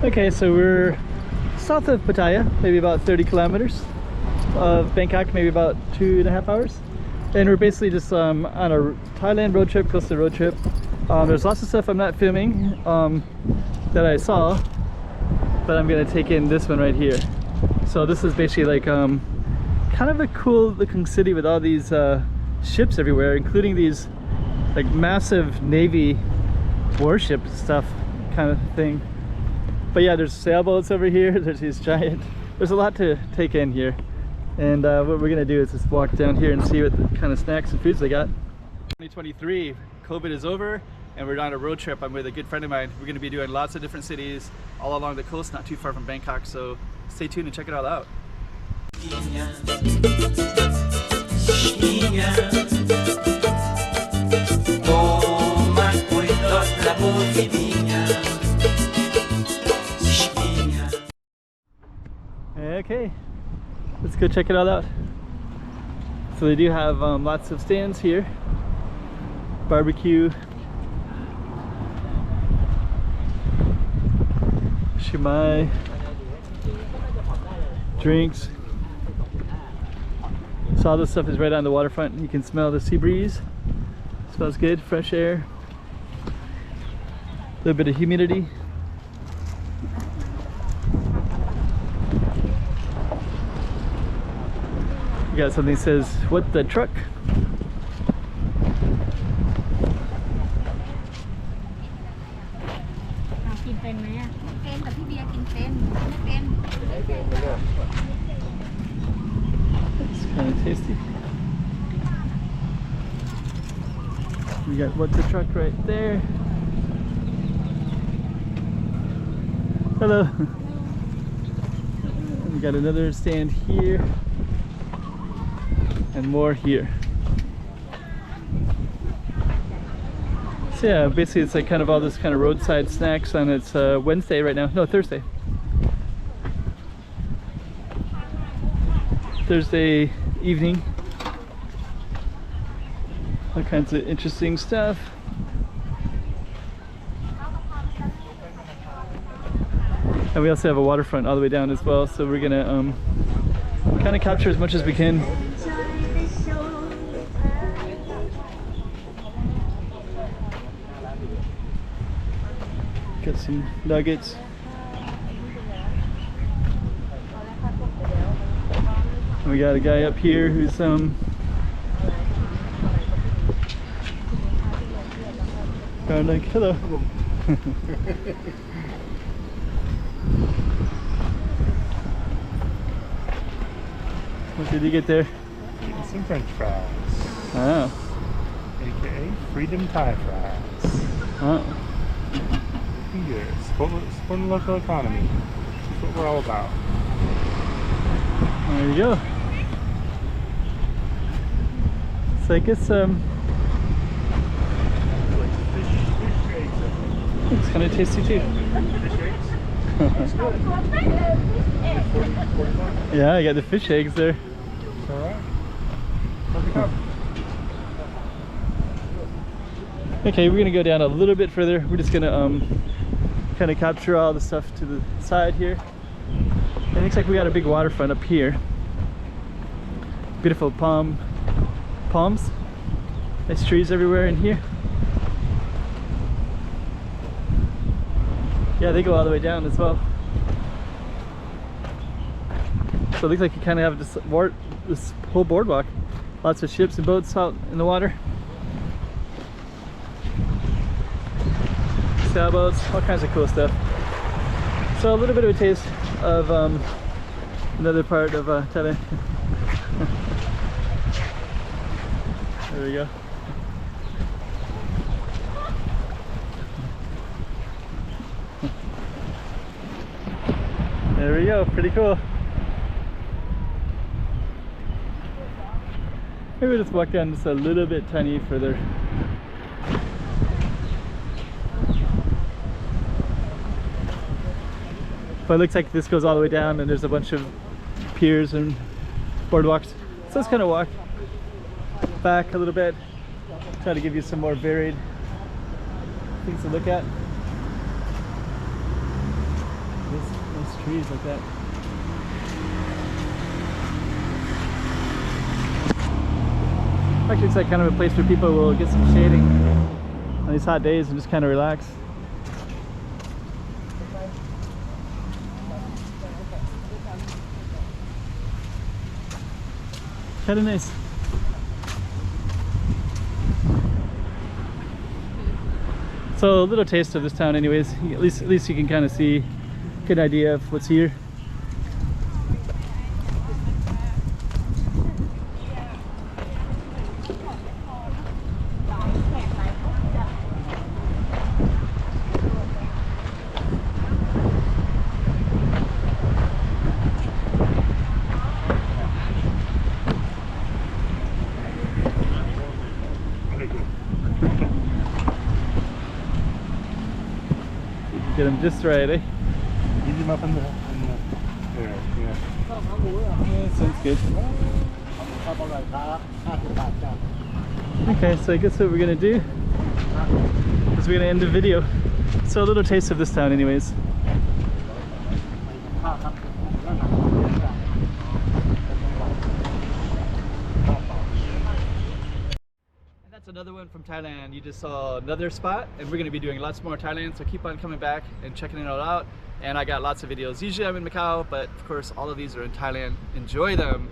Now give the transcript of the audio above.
Okay, so we're south of Pattaya, maybe about 30 kilometers of Bangkok, maybe about 2.5 hours. And we're basically just on a Thailand road trip, coastal road trip. There's lots of stuff I'm not filming that I saw, but I'm gonna take in this one right here. So this is basically like kind of a cool looking city with all these ships everywhere, including these like massive Navy warship stuff kind of thing. But yeah, there's sailboats over here, there's these giant, there's a lot to take in here. And what we're gonna do is just walk down here and see what kind of snacks and foods they got. 2023, COVID is over and we're on a road trip. I'm with a good friend of mine. We're gonna be doing lots of different cities all along the coast, not too far from Bangkok, so stay tuned and check it all out. Okay, let's go check it all out. So they do have lots of stands here, barbecue, shumai, drinks. So all this stuff is right on the waterfront. You can smell the sea breeze. Smells good, fresh air, a little bit of humidity. You got something that says, "What the truck?" It's kind of tasty. We got "What the truck" right there. Hello. We got another stand here. And more here. So yeah, basically it's like kind of all this kind of roadside snacks, and it's Wednesday right now. No, Thursday. Thursday evening. All kinds of interesting stuff. And we also have a waterfront all the way down as well, so we're gonna kind of capture as much as we can. Got some nuggets. And we got a guy up here who's going like, hello. What did you get there? Getting some French fries. Oh. AKA Freedom Thai fries. Oh. Good. Support the local economy. That's what we're all about. There you go. So I guess it's kind of tasty too. Yeah, I got the fish eggs there. Alright. Okay, we're gonna go down a little bit further. We're just gonna kind of capture all the stuff to the side here. It looks like we got a big waterfront up here. Beautiful palms. Nice trees everywhere in here. Yeah, they go all the way down as well. So it looks like you kind of have this whole boardwalk. Lots of ships and boats out in the water. Sailboats, all kinds of cool stuff. So a little bit of a taste of another part of Thailand. There we go. There we go, pretty cool. Maybe we'll just walk down just a little bit tiny further. But it looks like this goes all the way down and there's a bunch of piers and boardwalks. So let's kind of walk back a little bit, try to give you some more varied things to look at. trees like that. Actually, it's like kind of a place where people will get some shading on these hot days and just kind of relax. Kind of nice. So a little taste of this town anyways. At least you can kind of see, get an idea of what's here. Get them just right, eh? Easy them up in the there, yeah. Yeah, sounds good. Okay, so I guess what we're gonna do is we're gonna end the video. So a little taste of this town anyways. Another one from Thailand. You just saw another spot, and we're going to be doing lots more Thailand, so keep on coming back and checking it all out. And I got lots of videos. Usually I'm in Macau, but of course all of these are in Thailand. Enjoy them.